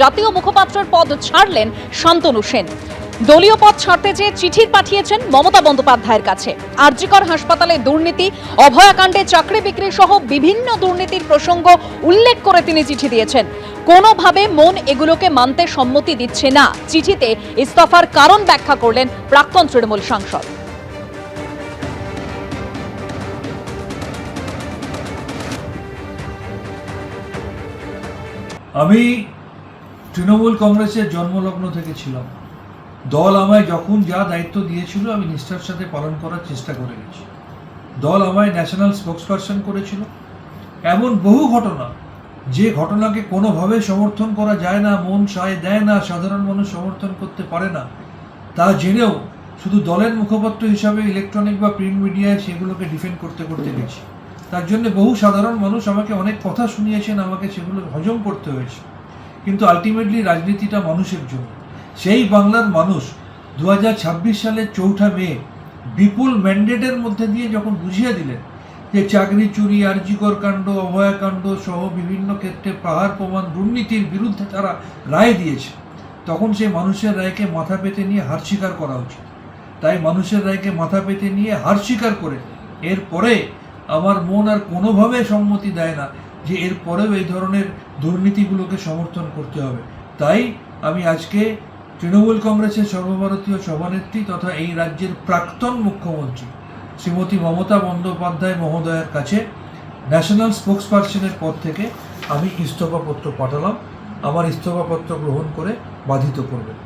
জাতীয় মুখপাত্রের পদ ছাড়লেন শান্তনু সেন। দলীয় পদ ছাড়তে চেয়ে চিঠি পাঠিয়েছেন মমতা বন্দ্যোপাধ্যায়ের কাছে। আরজিকর হাসপাতালে দুর্নীতি, অভয়াকাণ্ডে চাকরি বিক্রি সহ বিভিন্ন দুর্নীতির প্রসঙ্গ উল্লেখ করে তিনি চিঠি দিয়েছেন। কোনোভাবে মন এগুলোকে মানতে সম্মতি দিচ্ছে না। চিঠিতে ইস্তফার কারণ ব্যাখ্যা করলেন প্রাক্তন তৃণমূল সাংসদ। আমি তৃণমূল কংগ্রেসের জন্মলগ্ন থেকে ছিলাম। দল আমায় যখন যা দায়িত্ব দিয়েছিল আমি নিষ্ঠার সাথে পালন করার চেষ্টা করে গেছি। দল আমায় ন্যাশনাল স্পোক্সপারসন করেছিল। এমন বহু ঘটনা, যে ঘটনাকে কোনোভাবে সমর্থন করা যায় না, মন সায় দেয় না, সাধারণ মানুষ সমর্থন করতে পারে না, তা জেনেও শুধু দলের মুখপাত্র হিসাবে ইলেকট্রনিক বা প্রিন্ট মিডিয়ায় সেগুলোকে ডিফেন্ড করতে গেছি। তার জন্য বহু সাধারণ মানুষ আমাকে অনেক কথা শুনিয়েছেন, আমাকে সেগুলো হজম করতে হয়েছে। কিন্তু আলটিমেটলি রাজনীতিটা মানুষের জন্য। সেই বাংলার মানুষ 2026 সালের 4 মে বিপুল ম্যান্ডেটের মধ্যে দিয়ে যখন বুঝিয়ে দিলেন যে চাকরি চুরি, আরজিকর কাণ্ড, অভয়াকাণ্ড সহ বিভিন্ন ক্ষেত্রে পাহাড় প্রমাণ দুর্নীতির বিরুদ্ধে তারা রায় দিয়েছে, তখন সেই মানুষের রায়কে মাথা পেতে নিয়ে হার স্বীকার করা উচিত। তাই মানুষের রায়কে মাথা পেতে নিয়ে হার স্বীকার করে এরপরে আমার মন আর কোনোভাবে সম্মতি দেয় না যে এরপরেও এই ধরনের দুর্নীতিগুলোকে সমর্থন করতে হবে। তাই আমি আজকে তৃণমূল কংগ্রেসের সর্বভারতীয় সভানেত্রী তথা এই রাজ্যের প্রাক্তন মুখ্যমন্ত্রী শ্রীমতী মমতা বন্দ্যোপাধ্যায় মহোদয়ের কাছে ন্যাশনাল স্পোক্সপারসনের পদ থেকে আমি ইস্তফাপত্র পাঠালাম। আমার ইস্তফাপত্র গ্রহণ করে বাধিত করবেন।